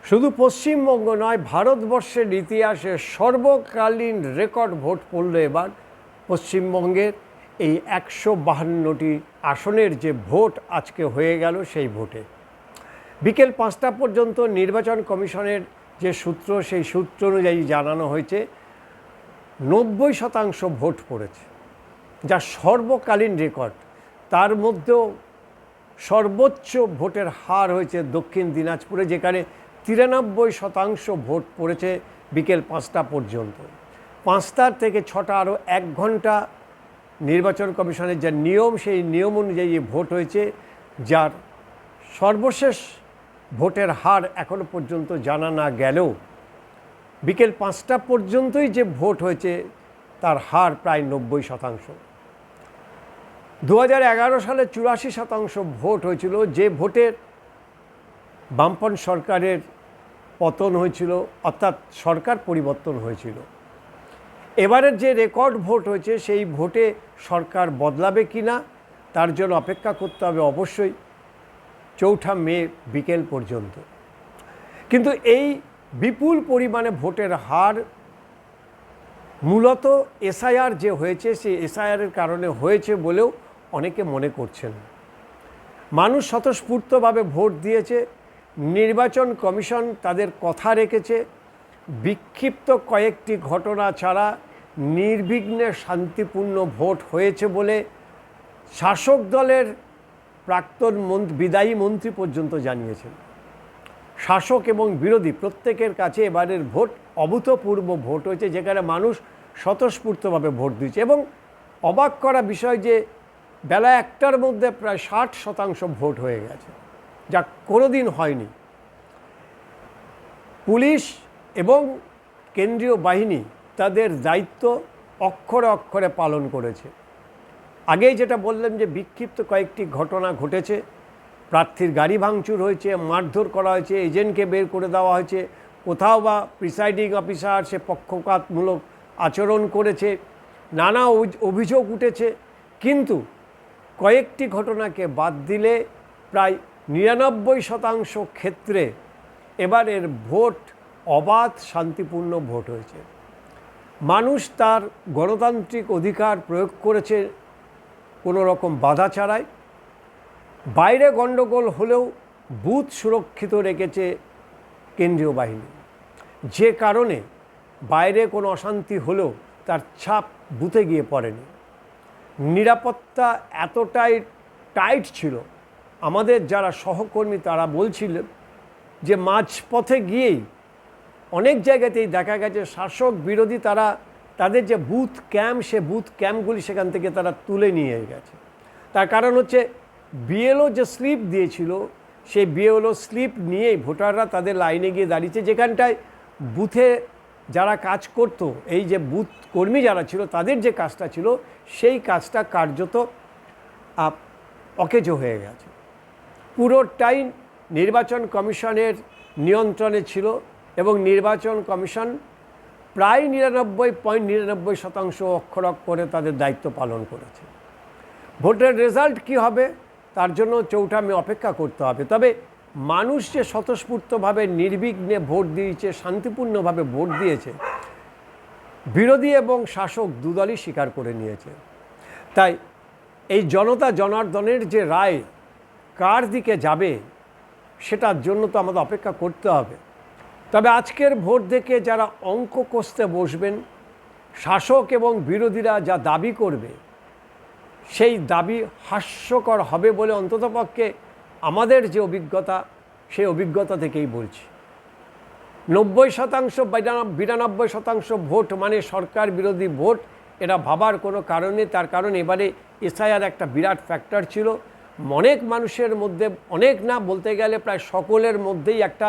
শুধু পশ্চিমবঙ্গ নয়, ভারতবর্ষের ইতিহাসে সর্বকালীন রেকর্ড ভোট পড়ল এবার পশ্চিমবঙ্গের এই ১৫২টি আসনের যে ভোট আজকে হয়ে গেল সেই ভোটে। বিকেল ৫টা পর্যন্ত নির্বাচন কমিশনের যে সূত্র, সেই সূত্র অনুযায়ী জানানো হয়েছে ৯০% ভোট পড়েছে, যা সর্বকালীন রেকর্ড। তার মধ্যেও সর্বোচ্চ ভোটের হার হয়েছে দক্ষিণ দিনাজপুরে, যেখানে ৯৩% ভোট পড়েছে বিকেল ৫টা পর্যন্ত। ৫টার থেকে ৬টা আরও ১ ঘন্টা নির্বাচন কমিশনের যে নিয়ম, সেই নিয়ম অনুযায়ী ভোট হয়েছে, যার সর্বশেষ ভোটের হার এখনও পর্যন্ত জানা না গেলেও বিকেল ৫টা পর্যন্তই যে ভোট হয়েছে তার হার প্রায় ৯০%। ২০১১ সালে ৮৪% ভোট হয়েছিল, যে ভোটের বামপন্থী সরকারের পতন হয়েছিল, অর্থাৎ সরকার পরিবর্তন হয়েছিল। এবারের যে রেকর্ড ভোট হয়েছে সেই ভোটে সরকার বদলাবে কি না তার জন্য অপেক্ষা করতে হবে অবশ্যই ৪ঠা মে বিকেল পর্যন্ত। কিন্তু এই বিপুল পরিমাণে ভোটের হার মূলত এসআইআর যে হয়েছে সেই এসআইআরের কারণে হয়েছে বলেও অনেকে মনে করছেন। মানুষ স্বতঃস্ফূর্তভাবে ভোট দিয়েছে, নির্বাচন কমিশন তাদের কথা রেখেছে। বিক্ষিপ্ত কয়েকটি ঘটনা ছাড়া নির্বিঘ্নে শান্তিপূর্ণ ভোট হয়েছে বলে শাসক দলের প্রাক্তন বিদায়ী মন্ত্রী পর্যন্ত জানিয়েছেন। শাসক এবং বিরোধী প্রত্যেকের কাছে এবারের ভোট অভূতপূর্ব ভোট হয়েছে, যেখানে মানুষ স্বতঃস্ফূর্তভাবে ভোট দিয়েছে। এবং অবাক করা বিষয় যে বেলা ১টার মধ্যে প্রায় ৬০% ভোট হয়ে গেছে, যা কোনোদিন হয়নি। পুলিশ এবং কেন্দ্রীয় বাহিনী তাদের দায়িত্ব অক্ষরে অক্ষরে পালন করেছে। আগেই যেটা বললাম যে বিক্ষিপ্ত কয়েকটি ঘটনা ঘটেছে, প্রার্থীর গাড়ি ভাঙচুর হয়েছে, মারধর করা হয়েছে, এজেন্টকে বের করে দেওয়া হয়েছে, কোথাও বা প্রিসাইডিং অফিসার সে পক্ষপাতমূলক আচরণ করেছে, নানা অভিযোগ উঠেছে। কিন্তু কয়েকটি ঘটনাকে বাদ দিলে প্রায় ৯৯% ক্ষেত্রে এবারের ভোট অবাধ শান্তিপূর্ণ ভোট হয়েছে। মানুষ তার গণতান্ত্রিক অধিকার প্রয়োগ করেছে কোনো রকম বাধা ছাড়াই। বাইরে গণ্ডগোল হলেও বুথ সুরক্ষিত রেখেছে কেন্দ্রীয় বাহিনী, যে কারণে বাইরে কোনো অশান্তি হলেও তার ছাপ বুথে গিয়ে পড়েনি। নিরাপত্তা এতটাই টাইট ছিল, আমাদের যারা সহকর্মী তারা বলছিলেন যে মাঝপথে গিয়েই অনেক জায়গাতেই দেখা গেছে শাসক বিরোধী তারা তাদের যে বুথ ক্যাম্প, সে বুথ ক্যাম্পগুলি সেখান থেকে তারা তুলে নিয়ে গেছে। তার কারণ হচ্ছে বিএলও যে স্লিপ দিয়েছিল, সেই বিএলও স্লিপ নিয়েই ভোটাররা তাদের লাইনে গিয়ে দাঁড়িয়েছে, যেখানটায় বুথে যারা কাজ করত, এই যে বুথ কর্মী যারা ছিল তাদের যে কাজটা ছিল সেই কাজটা কার্যত অকেজো হয়ে গেছে। পুরোটাই নির্বাচন কমিশনের নিয়ন্ত্রণে ছিল এবং নির্বাচন কমিশন প্রায় ৯৯.৯৯% অক্ষর অক্ষরে তাদের দায়িত্ব পালন করেছে। ভোটের রেজাল্ট কি হবে তার জন্য ৪ঠা মে অপেক্ষা করতে হবে। তবে মানুষ যে স্বতঃস্ফূর্তভাবে নির্বিঘ্নে ভোট দিয়েছে, শান্তিপূর্ণভাবে ভোট দিয়েছে, বিরোধী এবং শাসক দুদলই স্বীকার করে নিয়েছে। তাই এই জনতা জনার্দনের যে রায় কার দিকে যাবে সেটার জন্য তো আমাদের অপেক্ষা করতে হবে। তবে আজকের ভোট দেখে যারা অঙ্ক কষতে বসবেন, শাসক এবং বিরোধীরা যা দাবি করবে সেই দাবি হাস্যকর হবে বলে অন্ততপক্ষে আমাদের যে অভিজ্ঞতা, সেই অভিজ্ঞতা থেকেই বলছি। ৯০% ৯২% ভোট মানে সরকার বিরোধী ভোট, এটা ভাবার কোনো কারণ নেই। তার কারণ এবারে এসআইআর একটা বিরাট ফ্যাক্টর ছিল। অনেক মানুষের মধ্যে, অনেক না বলতে গেলে প্রায় সকলের মধ্যেই একটা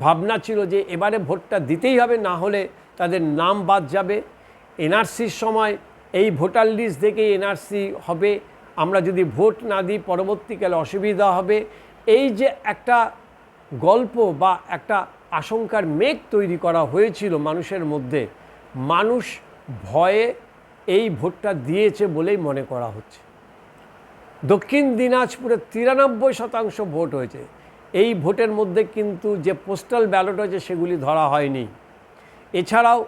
ভাবনা ছিল যে এবারে ভোটটা দিতেই হবে, না হলে তাদের নাম বাদ যাবে। এনআরসির সময় এই ভোটার লিস্ট দেখেই এনআরসি হবে, আমরা যদি ভোট না দিই পরবর্তীকালে অসুবিধা হবে। এই যে একটা গল্প বা একটা আশঙ্কার মেঘ তৈরি করা হয়েছিল মানুষের মধ্যে, মানুষ ভয়ে এই ভোটটা দিয়েছে বলেই মনে করা হচ্ছে। দক্ষিণ দিনাজপুরে ৯৩% ভোট হয়েছে, এই ভোটের মধ্যে কিন্তু যে পোস্টাল ব্যালট আছে সেগুলি ধরা হয়নি। এছাড়াও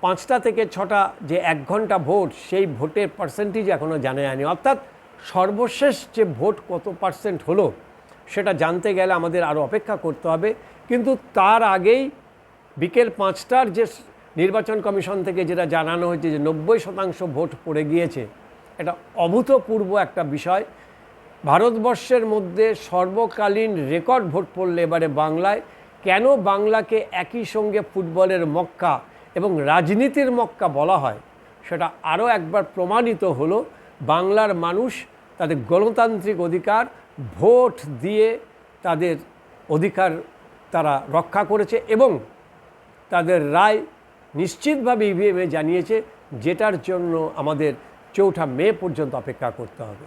5টা থেকে 6টা যে 1 ঘন্টা ভোট, সেই ভোটের পার্সেন্টেজ এখনও জানা যায়নি। অর্থাৎ সর্বশেষ যে ভোট কত পার্সেন্ট হলো সেটা জানতে গেলে আমাদের আরও অপেক্ষা করতে হবে। কিন্তু তার আগেই বিকেল 5টার যে নির্বাচন কমিশন থেকে যেটা জানানো হয়েছে যে 90% ভোট পড়ে গিয়েছে, এটা অভূতপূর্ব একটা বিষয়। ভারতবর্ষের মধ্যে সর্বকালীন রেকর্ড ভোট পড়লে এবারে বাংলায়। কেন বাংলাকে একই সঙ্গে ফুটবলের মক্কা এবং রাজনীতির মক্কা বলা হয় সেটা আরও একবার প্রমাণিত হলো। বাংলার মানুষ তাদের গণতান্ত্রিক অধিকার ভোট দিয়ে তাদের অধিকার তারা রক্ষা করেছে এবং তাদের রায় নিশ্চিতভাবে ইভিএমে জানিয়েছে, যেটার জন্য আমাদের 4ঠা মে পর্যন্ত অপেক্ষা করতে হবে।